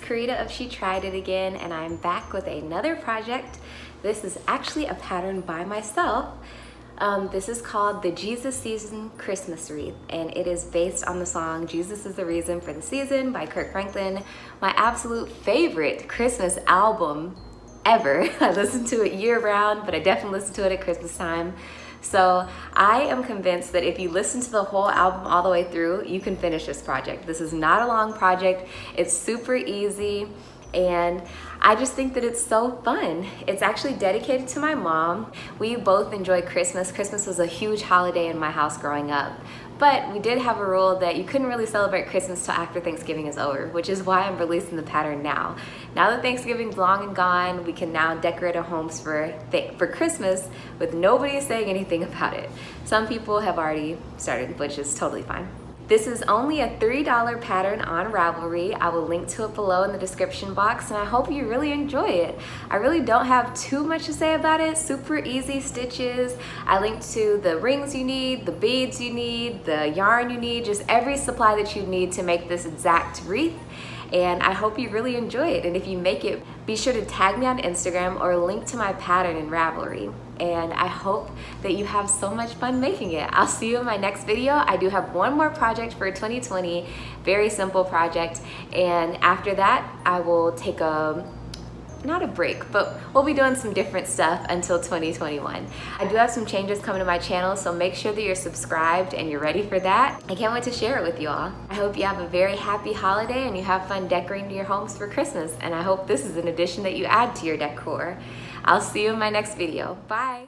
Karita of She Tried It Again, and I'm back with another project. This is actually a pattern by myself. This is called the Jesus Season Christmas Wreath, and it is based on the song Jesus is the Reason for the Season by Kirk Franklin, my absolute favorite Christmas album ever. I listen to it year round, but I definitely listen to it at Christmas time. So I am convinced that if you listen to the whole album all the way through, you can finish this project. This is not a long project. It's super easy, and I just think that it's so fun. It's actually dedicated to my mom. We both enjoy Christmas. Christmas was a huge holiday in my house growing up. But we did have a rule that you couldn't really celebrate Christmas till after Thanksgiving is over, which is why I'm releasing the pattern now. Now that Thanksgiving's long and gone, we can now decorate our homes for Christmas with nobody saying anything about it. Some people have already started, which is totally fine. This is only a $3 pattern on Ravelry. I will link to it below in the description box, and I hope you really enjoy it. I really don't have too much to say about it. Super easy stitches. I linked to the rings you need, the beads you need, the yarn you need, just every supply that you need to make this exact wreath. And I hope you really enjoy it. And if you make it, be sure to tag me on Instagram or link to my pattern in Ravelry. And I hope that you have so much fun making it. I'll see you in my next video. I do have one more project for 2020, very simple project. And after that, I will take not a break, but we'll be doing some different stuff until 2021. I do have some changes coming to my channel, so make sure that you're subscribed and you're ready for that. I can't wait to share it with you all. I hope you have a very happy holiday and you have fun decorating your homes for Christmas, and I hope this is an addition that you add to your decor. I'll see you in my next video. Bye.